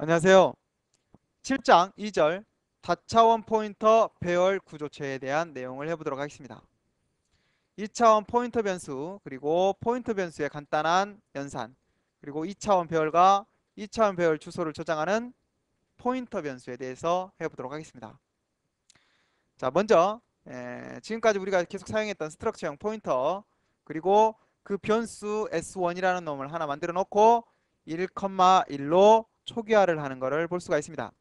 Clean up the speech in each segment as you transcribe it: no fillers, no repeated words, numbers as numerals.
안녕하세요. 7장 2절 다차원 포인터 배열 구조체에 대한 내용을 해보도록 하겠습니다. 2차원 포인터 변수 그리고 포인터 변수의 간단한 연산 그리고 2차원 배열과 2차원 배열 주소를 저장하는 포인터 변수에 대해서 해보도록 하겠습니다. 자, 먼저 지금까지 우리가 계속 사용했던 스트럭처형 포인터 그리고 그 변수 S1이라는 놈을 하나 만들어 놓고 1,1로 초기화를 하는 것을 볼 수가 있습니다.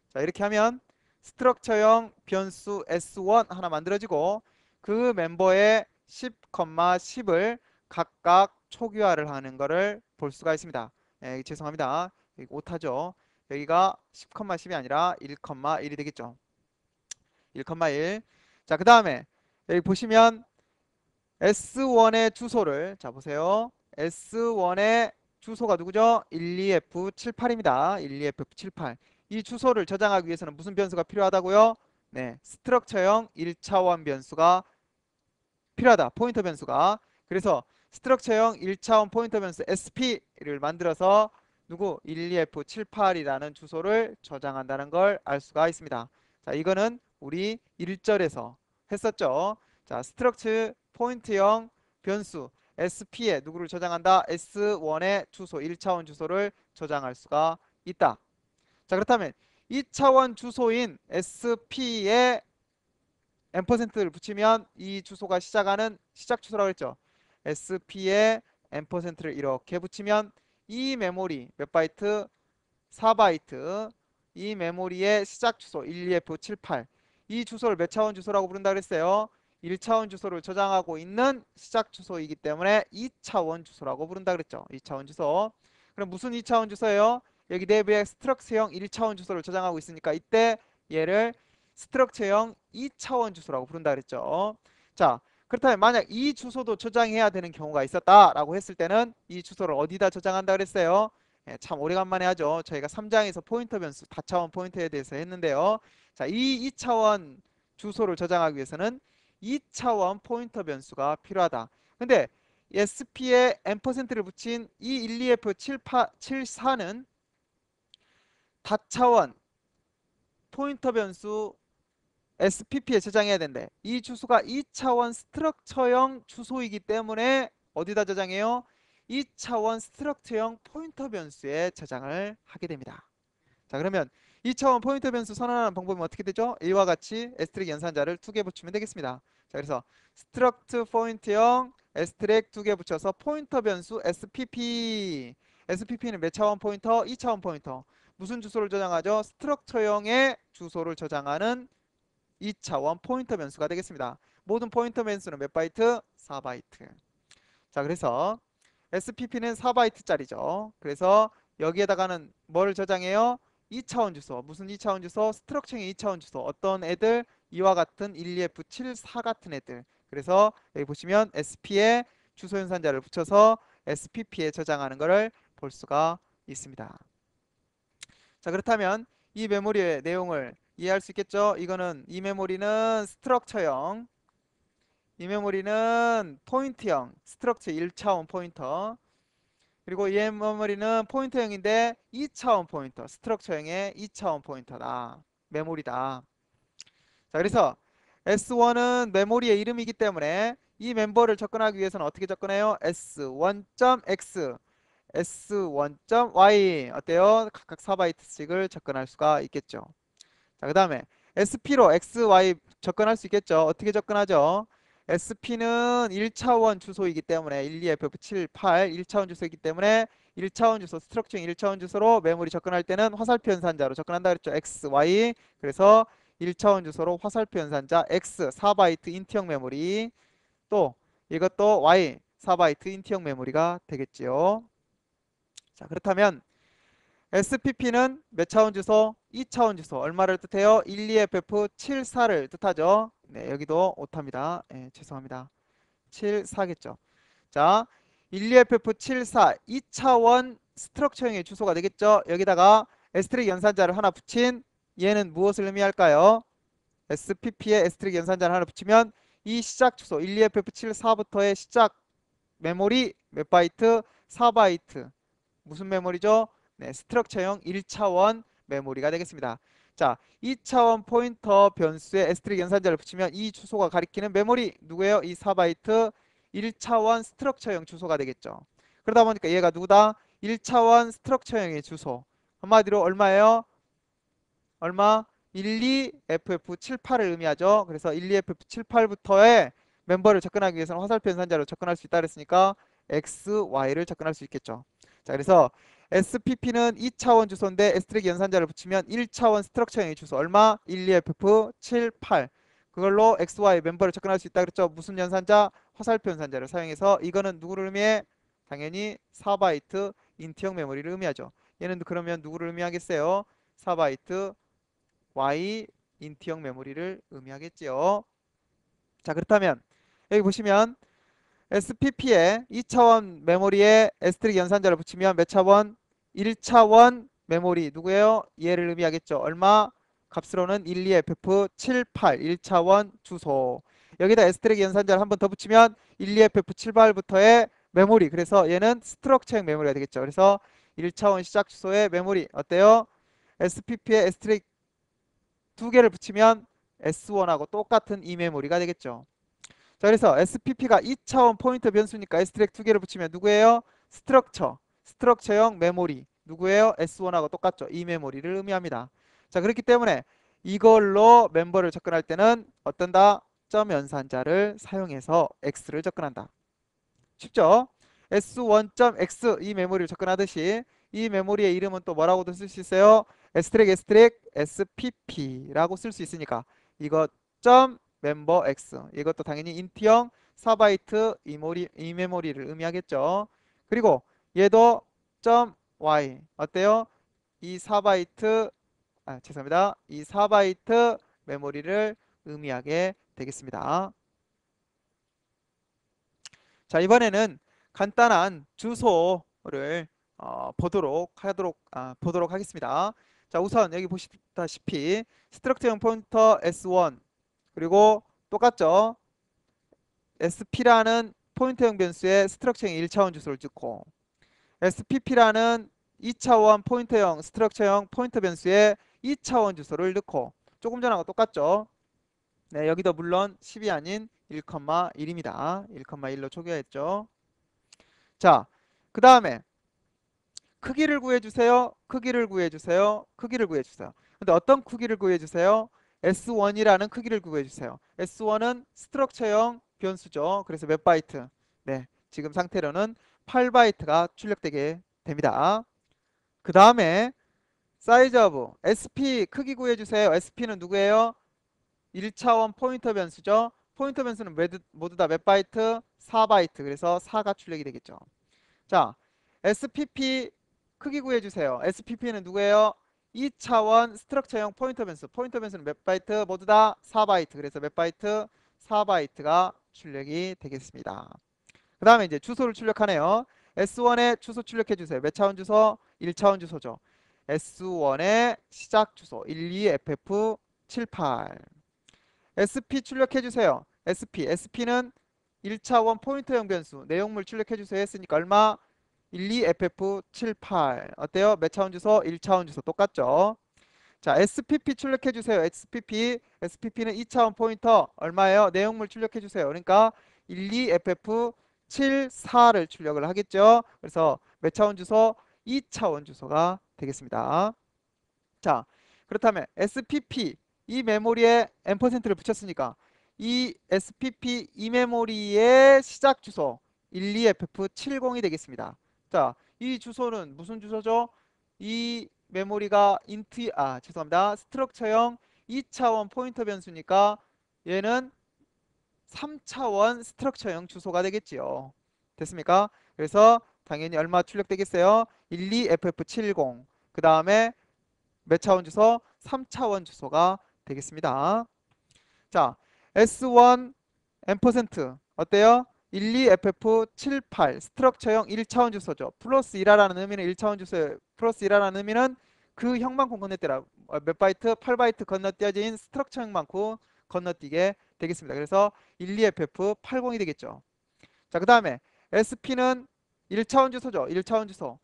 자, 이렇게 하면 스트럭처형 변수 S1 하나 만들어지고 그 멤버의 10, 10을 각각 초기화를 하는 것을 볼 수가 있습니다. 죄송합니다. 여기 오타죠. 여기가 10, 10이 아니라 1,1이 되겠죠. 1,1. 자, 그 다음에 여기 보시면 S1의 주소를 자 보세요. S1의 주소가 누구죠? 12F78입니다. 12F78. 이 주소를 저장하기 위해서는 무슨 변수가 필요하다고요? 네, 스트럭처형 1차원 변수가 필요하다. 포인터 변수가. 그래서 스트럭처형 1차원 포인터 변수 SP를 만들어서 누구 12F78이라는 주소를 저장한다는 걸 알 수가 있습니다. 자, 이거는 우리 1절에서 했었죠. 자, 스트럭처 포인트형 변수 SP에 누구를 저장한다? S1의 주소 1차원 주소를 저장할 수가 있다. 자, 그렇다면 2차원 주소인 SP에 앰퍼센트를 붙이면 이 주소가 시작하는 시작 주소라고 했죠. SP에 앰퍼센트를 이렇게 붙이면 이 메모리 몇 바이트? 4바이트. 이 메모리의 시작 주소 12F78. 이 주소를 몇 차원 주소라고 부른다 그랬어요? 1차원 주소를 저장하고 있는 시작 주소이기 때문에 2차원 주소라고 부른다 그랬죠. 2차원 주소. 그럼 무슨 2차원 주소예요? 여기 내부에 스트럭처형 1차원 주소를 저장하고 있으니까 이때 얘를 스트럭처형 2차원 주소라고 부른다 그랬죠. 자, 그렇다면 만약 이 주소도 저장해야 되는 경우가 있었다라고 했을 때는 이 주소를 어디다 저장한다 그랬어요? 참 오래간만에 하죠. 저희가 3장에서 포인터 변수, 다차원 포인터에 대해서 했는데요. 자, 이 2차원 주소를 저장하기 위해서는 2차원 포인터 변수가 필요하다. 근데 SP에 앰퍼센트를 붙인 이 12F74는 다차원 포인터 변수 SPP에 저장해야 된대. 이 주소가 2차원 스트럭처형 주소이기 때문에 어디다 저장해요? 2차원 스트럭처형 포인터 변수에 저장을 하게 됩니다. 자, 그러면 2차원 포인터 변수 선언하는 방법은 어떻게 되죠? A와 같이 에스트릭 연산자를 2개 붙이면 되겠습니다. 자, 그래서 스트럭트 포인트형 에스트릭 2개 붙여서 포인터 변수 SPP. SPP는 몇 차원 포인터? 2차원 포인터. 무슨 주소를 저장하죠? 스트럭처형의 주소를 저장하는 2차원 포인터 변수가 되겠습니다. 모든 포인터 변수는 몇 바이트? 4바이트. 자, 그래서 SPP는 4바이트짜리죠. 그래서 여기에다가는 뭘 저장해요? 2차원 주소. 무슨 2차원 주소? 스트럭처의 2차원 주소. 어떤 애들? 이와 같은 12F74 같은 애들. 그래서 여기 보시면 SP에 주소 연산자를 붙여서 SPP에 저장하는 것을 볼 수가 있습니다. 자, 그렇다면 이 메모리의 내용을 이해할 수 있겠죠? 이거는 이 메모리는 스트럭처형, 이 메모리는 포인트형, 스트럭처 1차원 포인터, 그리고 이 메모리는 포인터형인데 2차원 포인터, 스트럭처형의 2차원 포인터다. 메모리다. 자, 그래서 S1은 메모리의 이름이기 때문에 이 멤버를 접근하기 위해서는 어떻게 접근해요? S1.x, S1.y 어때요? 각각 4바이트씩을 접근할 수가 있겠죠. 자, 그 다음에 SP로 X, Y 접근할 수 있겠죠. 어떻게 접근하죠? SP는 1차원 주소이기 때문에 12F78 1차원 주소이기 때문에 1차원 주소 스트럭처 1차원 주소로 메모리 접근할 때는 화살표 연산자로 접근한다 그랬죠. X, Y. 그래서 1차원 주소로 화살표 연산자 X 4바이트 인티형 메모리 또 이것도 Y 4바이트 인티형 메모리가 되겠지요. 자, 그렇다면 SPP는 몇 차원 주소? 2차원 주소. 얼마를 뜻해요? 12FF74를 뜻하죠. 네, 여기도 오타입니다. 네, 죄송합니다. 74겠죠. 자, 12FF74 2차원 스트럭처형의 주소가 되겠죠. 여기다가 에스트릭 연산자를 하나 붙인 얘는 무엇을 의미할까요? SPP에 에스트릭 연산자를 하나 붙이면 이 시작 주소 12FF74부터의 시작 메모리 몇 바이트? 4바이트. 무슨 메모리죠? 네, 스트럭처형 1차원 메모리가 되겠습니다. 자, 2차원 포인터 변수에 에스테릭 연산자를 붙이면 이 주소가 가리키는 메모리 누구예요? 이 4바이트 1차원 스트럭처형 주소가 되겠죠. 그러다 보니까 얘가 누구다? 1차원 스트럭처형의 주소. 한마디로 얼마예요? 얼마? 12FF78을 의미하죠. 그래서 12FF78부터의 멤버를 접근하기 위해서는 화살표 연산자로 접근할 수 있다 그랬으니까 X, Y를 접근할 수 있겠죠. 자, 그래서 SPP는 2차원 주소인데 에스트릭 연산자를 붙이면 1차원 스트럭처형의 주소 얼마? 12FF78. 그걸로 XY 멤버를 접근할 수 있다 그랬죠. 무슨 연산자? 화살표 연산자를 사용해서 이거는 누구를 의미해? 당연히 4바이트 인트형 메모리를 의미하죠. 얘는 그러면 누구를 의미하겠어요? 4바이트 Y 인트형 메모리를 의미하겠지요. 자, 그렇다면 여기 보시면 SPP에 2차원 메모리에 에스테릭 연산자를 붙이면 몇 차원? 1차원 메모리 누구예요? 얘를 의미하겠죠. 얼마? 값으로는 12FF78 1차원 주소. 여기다 에스테릭 연산자를 한 번 더 붙이면 12FF78부터의 메모리. 그래서 얘는 스트럭처형 메모리가 되겠죠. 그래서 1차원 시작 주소의 메모리 어때요? SPP에 에스테릭 두 개를 붙이면 S1하고 똑같은 이 메모리가 되겠죠. 자, 그래서 SPP가 2차원 포인터 변수니까 S트랙 두 개를 붙이면 누구예요? 스트럭처형 메모리. 누구예요? S1하고 똑같죠. 이 메모리를 의미합니다. 자, 그렇기 때문에 이걸로 멤버를 접근할 때는 어떤다? 점 연산자를 사용해서 X를 접근한다. 쉽죠? S1.X 이 메모리를 접근하듯이 이 메모리의 이름은 또 뭐라고도 쓸 수 있어요? 에스트랙 SPP라고 쓸 수 있으니까 이거 점 멤버 X 이것도 당연히 인트형 4바이트 이 메모리를 의미하겠죠. 그리고 얘도 점 Y 어때요? 이 4바이트 죄송합니다. 이 4바이트 메모리를 의미하게 되겠습니다. 자, 이번에는 간단한 주소를 보도록 하겠습니다. 자, 우선 여기 보시다시피 스트럭처형 포인터 S1 그리고 똑같죠. SP라는 포인터형 변수에 스트럭처형 1차원 주소를 찍고 SPP라는 2차원 포인터형 스트럭처형 포인터 변수에 2차원 주소를 넣고 조금 전하고 똑같죠. 네, 여기도 물론 10이 아닌 1,1입니다. 1,1로 초기화했죠. 자, 그 다음에 크기를 구해주세요. 크기를 구해주세요. 크기를 구해주세요. 근데 어떤 크기를 구해주세요? S1이라는 크기를 구해주세요. S1은 스트럭처형 변수죠. 그래서 몇 바이트? 네, 지금 상태로는 8바이트가 출력되게 됩니다. 그 다음에 사이즈 오브 SP 크기 구해주세요. SP는 누구예요? 1차원 포인터 변수죠. 포인터 변수는 모두 다 몇 바이트? 4바이트. 그래서 4가 출력이 되겠죠. 자, SPP 크기 구해주세요. SPP는 누구예요? 2차원 스트럭처형 포인터 변수. 포인터 변수는 몇 바이트? 모두 다 4바이트. 그래서 몇 바이트? 4바이트가 출력이 되겠습니다. 그 다음에 이제 주소를 출력하네요. S1에 주소 출력해주세요. 몇 차원 주소? 1차원 주소죠. S1의 시작 주소 12FF78. SP 출력해주세요. SP는 1차원 포인터형 변수 내용물 출력해주세요 했으니까 얼마? 12FF78 어때요? 몇 차원 주소? 1차원 주소 똑같죠? 자, SPP 출력해주세요. SPP는 2차원 포인터 얼마예요? 내용물 출력해주세요. 그러니까 12FF74를 출력을 하겠죠? 그래서 몇 차원 주소? 2차원 주소가 되겠습니다. 자, 그렇다면 SPP 이 메모리에 %를 붙였으니까 이 SPP 이 메모리의 시작 주소 12FF70이 되겠습니다. 자, 이 주소는 무슨 주소죠? 이 메모리가 죄송합니다. 스트럭처형 2차원 포인터 변수니까 얘는 3차원 스트럭처형 주소가 되겠지요. 됐습니까? 그래서 당연히 얼마 출력되겠어요? 12FF70. 그 다음에 몇 차원 주소? 3차원 주소가 되겠습니다. 자, S1 M% 어때요? 12FF78 스트럭처형 1차원 주소죠. 플러스 1하라는 의미는 1차원 주소 플러스 1하라는 의미는 그 형만큼 건너뛰라. 몇 바이트? 8바이트 건너뛰어진 스트럭처형만큼 건너뛰게 되겠습니다. 그래서 12FF80이 되겠죠. 자, 그 다음에 SP는 1차원 주소죠. 1차원 주소.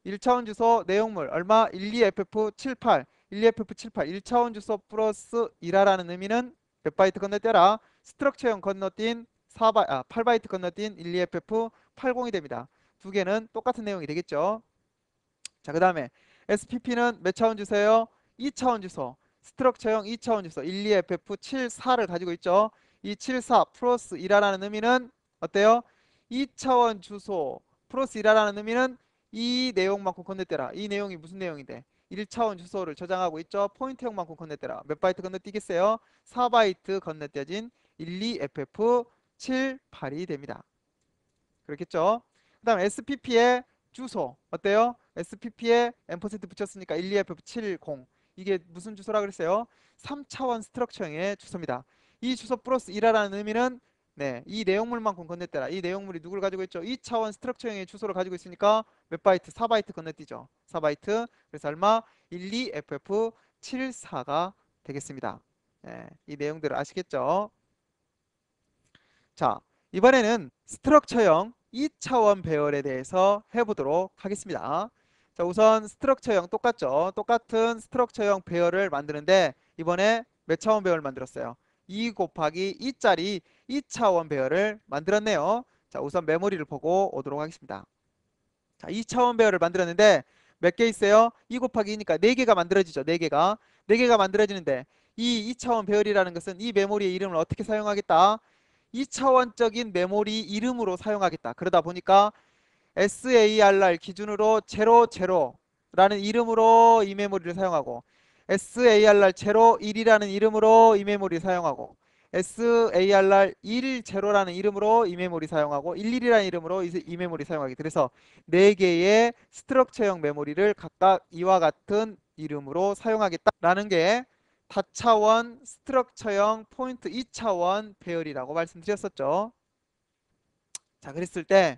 1차원 주소 내용물 얼마? 12ff78 12ff78 1차원 주소 플러스 1화라는 의미는 몇 바이트 건너뛰어라? 스트럭처형 건너뛴 8바이트 건너뛴 12ff80이 됩니다. 두 개는 똑같은 내용이 되겠죠. 자, 그 다음에 SPP는 몇 차원 주소예요? 2차원 주소. 스트럭처형 2차원 주소 12ff74를 가지고 있죠. 이 74 플러스 1화라는 의미는 어때요? 2차원 주소 플러스 1화라는 의미는 이 내용만큼 건너뛰어라. 이 내용이 무슨 내용인데? 1차원 주소를 저장하고 있죠. 포인트형만큼 건너뛰어라. 몇 바이트 건너뛰겠어요? 4바이트 건너뛰어진 12ff78이 됩니다. 그렇겠죠? 그 다음 SPP의 주소 어때요? SPP에 앰퍼센트 붙였으니까 12ff70 이게 무슨 주소라 그랬어요? 3차원 스트럭처형의 주소입니다. 이 주소 플러스 1화라는 의미는 네, 이 내용물만큼 건너뛰라. 이 내용물이 누구를 가지고 있죠? 2차원 스트럭처형의 주소를 가지고 있으니까 몇 바이트? 4바이트 건너뛰죠. 4바이트. 그래서 얼마? 12ff74가 되겠습니다. 네, 이 내용들을 아시겠죠? 자, 이번에는 스트럭처형 2차원 배열에 대해서 해보도록 하겠습니다. 자, 우선 스트럭처형 똑같죠? 똑같은 스트럭처형 배열을 만드는데 이번에 몇 차원 배열을 만들었어요? 2 곱하기 2짜리 2차원 배열을 만들었네요. 자, 우선 메모리를 보고 오도록 하겠습니다. 자, 2차원 배열을 만들었는데 몇 개 있어요? 2 곱하기 2니까 4개가 만들어지죠. 4개가. 4개가 만들어지는데 이 2차원 배열이라는 것은 이 메모리의 이름을 어떻게 사용하겠다? 2차원적인 메모리 이름으로 사용하겠다. 그러다 보니까 SARR 기준으로 00라는 이름으로 이 메모리를 사용하고 SARR 01이라는 이름으로 이 메모리를 사용하고 SARR 10라는 이름으로 이 메모리 사용하고 11이라는 이름으로 이 메모리 사용하기. 그래서 4개의 스트럭처형 메모리를 각각 이와 같은 이름으로 사용하겠다라는 게 다차원 스트럭처형 포인트 2차원 배열이라고 말씀드렸었죠. 자, 그랬을 때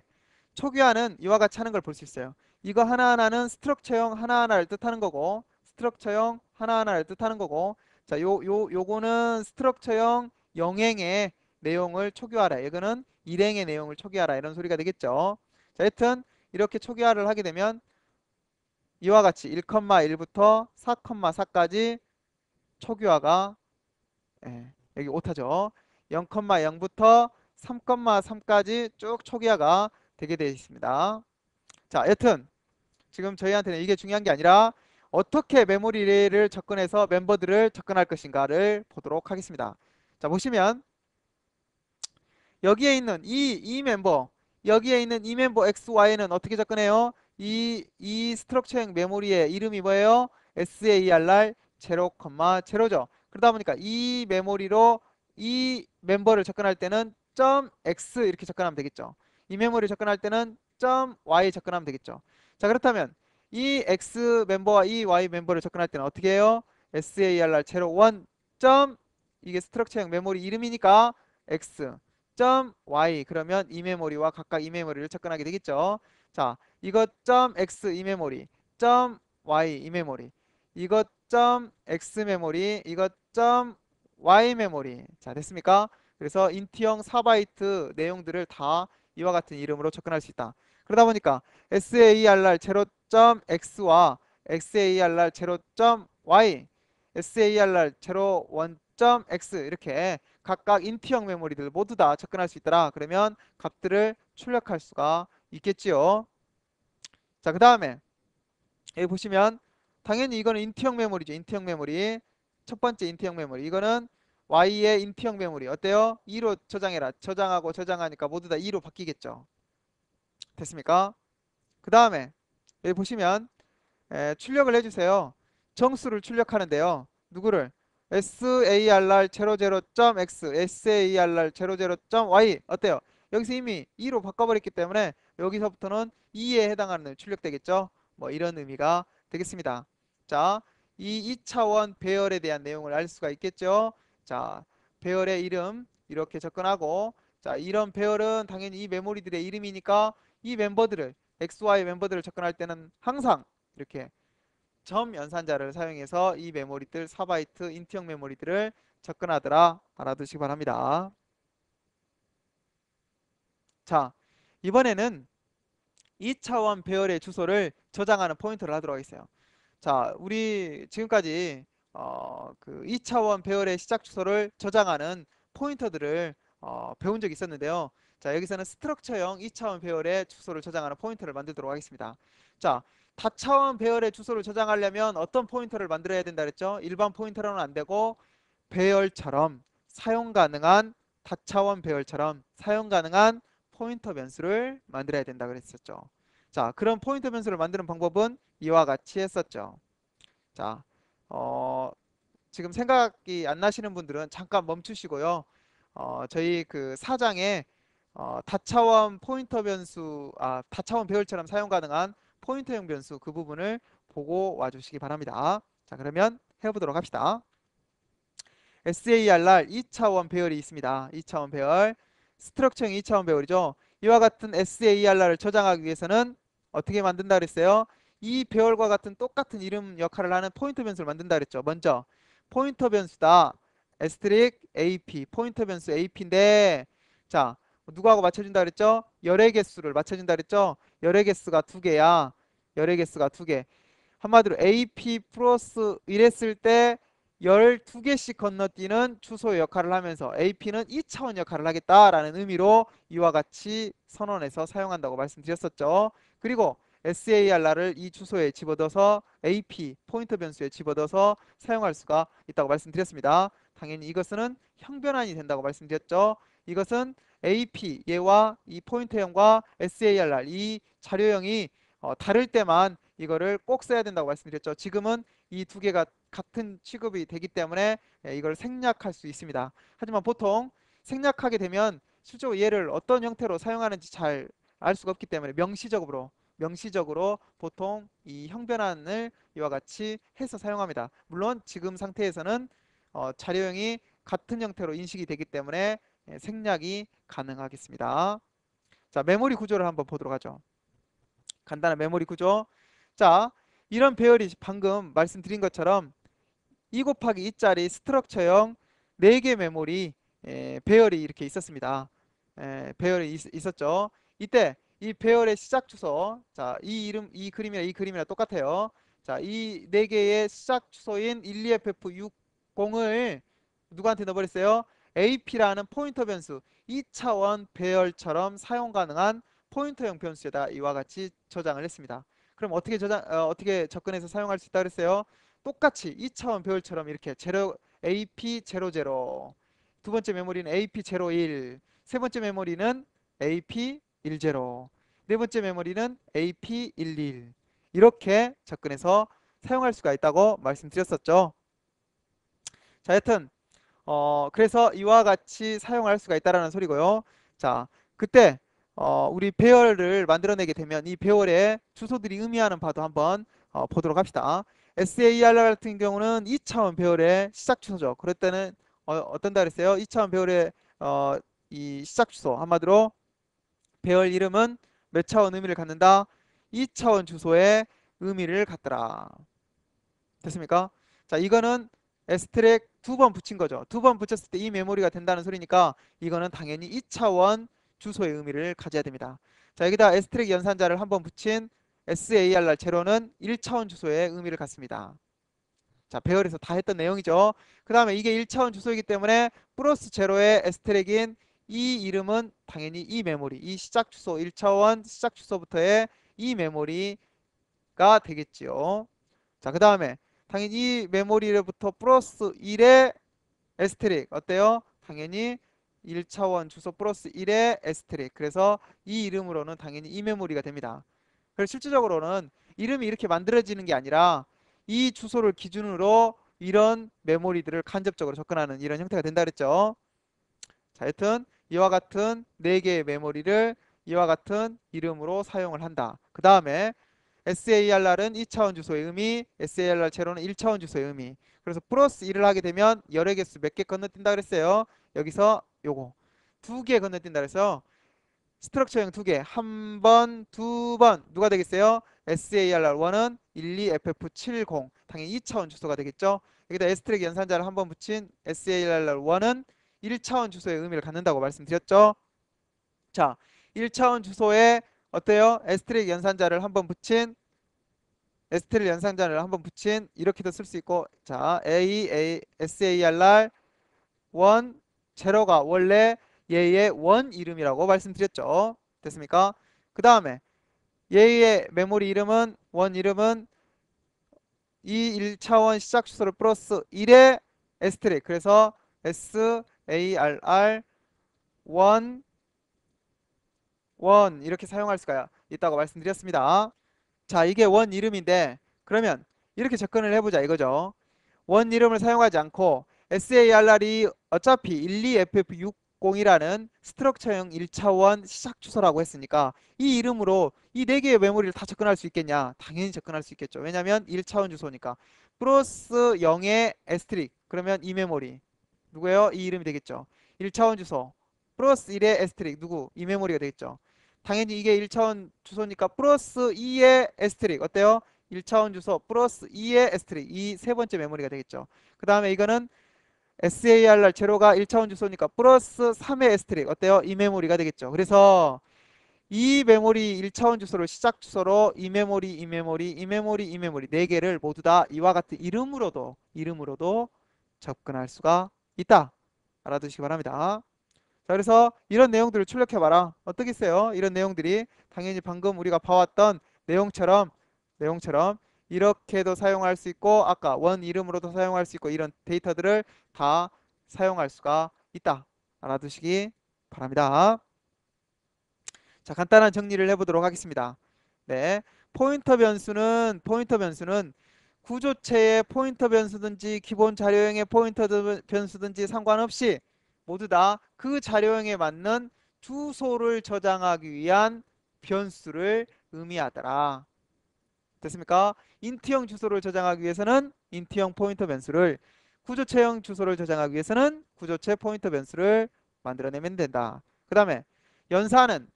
초기화는 이와 같이 하는 걸 볼 수 있어요. 이거 하나하나는 스트럭처형 하나하나를 뜻하는 거고 스트럭처형 하나하나를 뜻하는 거고 자, 요거는 스트럭처형 영행의 내용을 초기화하라. 이거는 일행의 내용을 초기화하라. 이런 소리가 되겠죠. 자, 하여튼 이렇게 초기화를 하게 되면 이와 같이 1,1부터 4,4까지 초기화가 여기 오타죠. 0,0부터 3,3까지 쭉 초기화가 되게 되어 있습니다. 자, 여튼 지금 저희한테는 이게 중요한 게 아니라 어떻게 메모리를 접근해서 멤버들을 접근할 것인가를 보도록 하겠습니다. 자, 보시면 여기에 있는 이 멤버, 여기에 있는 이 멤버 XY는 어떻게 접근해요? 이 스트럭처형 메모리의 이름이 뭐예요? SARR 0,0죠. 그러다 보니까 이 메모리로 이 멤버를 접근할 때는 .x 이렇게 접근하면 되겠죠. 이 메모리 접근할 때는 .y 접근하면 되겠죠. 자, 그렇다면 이 X 멤버와 이 Y 멤버를 접근할 때는 어떻게 해요? SARR 01. 이게 스트럭처형 메모리 이름이니까 X. .y 그러면 이 메모리와 각각 이 메모리를 접근하게 되겠죠. 자, 이것 .x 이 메모리, .y 이 메모리, 이것 .x 메모리, 이것 .y 메모리. 자, 됐습니까? 그래서 인트형 4바이트 내용들을 다 이와 같은 이름으로 접근할 수 있다. 그러다 보니까 SARR 0.x와 SARR 0.y, SARR 01.x 이렇게 각각 인트형 메모리들 모두 다 접근할 수 있더라. 그러면 값들을 출력할 수가 있겠지요. 자, 그 다음에 여기 보시면 당연히 이거는 인트형 메모리죠. 인트형 메모리. 첫 번째 인트형 메모리. 이거는 Y의 인트형 메모리. 어때요? 2로 저장해라. 저장하고 저장하니까 모두 다 2로 바뀌겠죠. 됐습니까? 그 다음에 여기 보시면 출력을 해주세요. 정수를 출력하는데요. 누구를? SARR 00.x, SARR 00.y 어때요? 여기서 이미 2로 바꿔버렸기 때문에 여기서부터는 2에 해당하는 출력되겠죠? 뭐 이런 의미가 되겠습니다. 자, 이 2차원 배열에 대한 내용을 알 수가 있겠죠? 자, 배열의 이름 이렇게 접근하고 자, 이런 배열은 당연히 이 메모리들의 이름이니까 이 멤버들을 XY 멤버들을 접근할 때는 항상 이렇게 점 연산자를 사용해서 이 메모리들 4바이트 인트형 메모리들을 접근하더라 알아두시기 바랍니다. 자, 이번에는 2차원 배열의 주소를 저장하는 포인터를 하도록 하겠어요. 자, 우리 지금까지 그 2차원 배열의 시작 주소를 저장하는 포인터들을 배운 적이 있었는데요. 자, 여기서는 스트럭처형 2차원 배열의 주소를 저장하는 포인터를 만들도록 하겠습니다. 자, 다차원 배열의 주소를 저장하려면 어떤 포인터를 만들어야 된다 그랬죠? 일반 포인터로는 안 되고 배열처럼 사용 가능한 다차원 배열처럼 사용 가능한 포인터 변수를 만들어야 된다 그랬었죠. 자, 그런 포인터 변수를 만드는 방법은 이와 같이 했었죠. 자, 어, 지금 생각이 안 나시는 분들은 잠깐 멈추시고요. 저희 그 사장에 다차원 포인터 변수, 다차원 배열처럼 사용 가능한 포인터형 변수 그 부분을 보고 와주시기 바랍니다. 자, 그러면 해보도록 합시다. SARR 2차원 배열이 있습니다. 2차원 배열. 스트럭처형 2차원 배열이죠. 이와 같은 SARR을 저장하기 위해서는 어떻게 만든다 그랬어요? 이 배열과 같은 똑같은 이름 역할을 하는 포인터 변수를 만든다 그랬죠. 먼저 포인터 변수다. 에스트릭 AP 포인터 변수 AP인데 자 누구하고 맞춰준다 그랬죠? 열의 개수를 맞춰준다 그랬죠? 열의 개수가 두 개야. 열의 개수가 두 개. 한마디로 AP 플러스 이랬을 때 12개씩 건너뛰는 주소의 역할을 하면서 AP는 2차원 역할을 하겠다라는 의미로 이와 같이 선언해서 사용한다고 말씀드렸었죠. 그리고 SARR을 이 주소에 집어넣어서 AP 포인터 변수에 집어넣어서 사용할 수가 있다고 말씀드렸습니다. 당연히 이것은 형변환이 된다고 말씀드렸죠. 이것은 AP 얘와 이 포인터형과 SARR 이 자료형이 다를 때만 이거를 꼭 써야 된다고 말씀드렸죠. 지금은 이 두 개가 같은 취급이 되기 때문에 이걸 생략할 수 있습니다. 하지만 보통 생략하게 되면 실제로 얘를 어떤 형태로 사용하는지 잘 알 수가 없기 때문에 명시적으로 보통 이 형변환을 이와 같이 해서 사용합니다. 물론 지금 상태에서는 자료형이 같은 형태로 인식이 되기 때문에 생략이 가능하겠습니다. 자, 메모리 구조를 한번 보도록 하죠. 간단한 메모리 구조. 자, 이런 배열이 방금 말씀드린 것처럼 2 곱하기 2짜리 스트럭처형 4개 메모리 배열이 이렇게 있었습니다. 배열이 있었죠. 이때 이 배열의 시작 주소, 자, 이 이름, 이 그림이랑 똑같아요. 자, 이 4개의 시작 주소인 12FF60을 누구한테 넣어버렸어요? AP라는 포인터 변수, 2차원 배열처럼 사용 가능한 포인터형 변수에다 이와 같이 저장을 했습니다. 그럼 어떻게 접근해서 사용할 수 있다 그랬어요? 똑같이 2차원 배열처럼 이렇게 AP00, 두 번째 메모리는 AP01, 세 번째 메모리는 AP10, 네 번째 메모리는 AP11 이렇게 접근해서 사용할 수가 있다고 말씀드렸었죠. 자, 하여튼 그래서 이와 같이 사용할 수가 있다라는 소리고요. 자, 그때 우리 배열을 만들어내게 되면 이 배열의 주소들이 의미하는 바도 한번 보도록 합시다. SAR 같은 경우는 2차원 배열의 시작 주소죠. 그럴 때는 어떤다 그랬어요? 2차원 배열의 이 시작 주소 한마디로 배열 이름은 몇 차원 의미를 갖는다? 2차원 주소의 의미를 갖더라. 됐습니까? 자, 이거는 에스트랙 두 번 붙인 거죠. 두 번 붙였을 때 이 메모리가 된다는 소리니까 이거는 당연히 2차원 주소의 의미를 가져야 됩니다. 자, 여기다 에스트랙 연산자를 한 번 붙인 SARR 제로는 1차원 주소의 의미를 갖습니다. 자, 배열에서 다 했던 내용이죠. 그 다음에 이게 1차원 주소이기 때문에 플러스 제로의 에스트랙인 이 이름은 당연히 이 메모리, 이 시작 주소 1차원 시작 주소부터의 이 메모리가 되겠지요. 자, 그 다음에 당연히 이 메모리로부터 플러스 1의 에스테릭 어때요? 당연히 1차원 주소 플러스 1의 에스테릭. 그래서 이 이름으로는 당연히 이 메모리가 됩니다. 그래서 실질적으로는 이름이 이렇게 만들어지는 게 아니라 이 주소를 기준으로 이런 메모리들을 간접적으로 접근하는 이런 형태가 된다 그랬죠. 자, 하여튼 이와 같은 4개의 메모리를 이와 같은 이름으로 사용을 한다. 그 다음에 SARR은 2차원 주소의 의미, SARR 제로는 1차원 주소의 의미. 그래서 플러스 1을 하게 되면 열의 개수 몇 개 건너뛴다 그랬어요. 여기서 요거 2개 건너뛴다 그래서 스트럭처형 2개, 한 번, 두 번 누가 되겠어요? SARR1은 12FF70 당연히 2차원 주소가 되겠죠. 여기다 S트랙 연산자를 한 번 붙인 SARR1은 1차원 주소의 의미를 갖는다고 말씀드렸죠. 자, 1차원 주소의 어때요? 에스테릭 연산자를 한번 붙인 에스테릭 연산자를 한번 붙인 이렇게도 쓸 수 있고 자 SARR 원 제로가 원래 얘의 원 이름이라고 말씀드렸죠. 됐습니까? 그 다음에 얘의 메모리 이름은 원 이름은 이 1차원 시작 주소를 플러스 1의 에스테릭 그래서 SARR 1 이렇게 사용할 수가 있다고 말씀드렸습니다. 자, 이게 원 이름인데 그러면 이렇게 접근을 해보자 이거죠. 원 이름을 사용하지 않고 SARR이 어차피 12FF60이라는 스트럭처형 1차원 시작 주소라고 했으니까 이 이름으로 이 4개의 메모리를 다 접근할 수 있겠냐? 당연히 접근할 수 있겠죠. 왜냐면 1차원 주소니까. 플러스 0의 에스트릭 그러면 이 메모리 누구예요? 이 이름이 되겠죠. 1차원 주소 플러스 1의 에스트릭 누구? 이 메모리가 되겠죠. 당연히 이게 1차원 주소니까 플러스 2의 에스트릭 어때요? 1차원 주소 플러스 2의 에스트릭 이 세 번째 메모리가 되겠죠. 그 다음에 이거는 SARR 제로가 1차원 주소니까 플러스 3의 에스트릭 어때요? 이 메모리가 되겠죠. 그래서 이 메모리 1차원 주소를 시작 주소로 이 메모리 이 메모리 이 메모리 이 메모리 4개를 모두 다 이와 같은 이름으로도 접근할 수가 있다. 알아두시기 바랍니다. 자, 그래서 이런 내용들을 출력해봐라. 어떻겠어요? 이런 내용들이 당연히 방금 우리가 봐왔던 내용처럼 이렇게도 사용할 수 있고 아까 원 이름으로도 사용할 수 있고 이런 데이터들을 다 사용할 수가 있다. 알아두시기 바랍니다. 자, 간단한 정리를 해보도록 하겠습니다. 네, 포인터 변수는 구조체의 포인터 변수든지 기본 자료형의 포인터 변수든지 상관없이 모두 다 그 자료형에 맞는 주소를 저장하기 위한 변수를 의미하더라. 됐습니까? 인트형 주소를 저장하기 위해서는 인트형 포인터 변수를 구조체형 주소를 저장하기 위해서는 구조체 포인터 변수를 만들어내면 된다. 그 다음에 연산은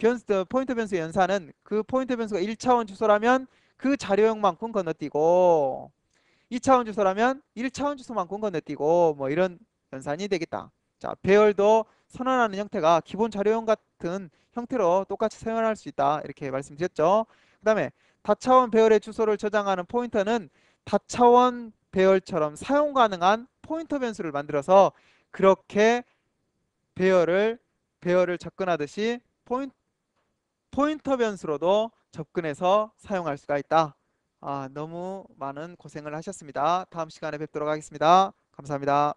포인터 변수 연산은 그 포인터 변수가 1차원 주소라면 그 자료형만큼 건너뛰고 2차원 주소라면 1차원 주소만큼 건너뛰고 뭐 이런 연산이 되겠다. 자, 배열도 선언하는 형태가 기본 자료형 같은 형태로 똑같이 사용할 수 있다. 이렇게 말씀드렸죠. 그 다음에 다차원 배열의 주소를 저장하는 포인터는 다차원 배열처럼 사용 가능한 포인터 변수를 만들어서 그렇게 배열을 접근하듯이 포인터 변수로도 접근해서 사용할 수가 있다. 너무 많은 고생을 하셨습니다. 다음 시간에 뵙도록 하겠습니다. 감사합니다.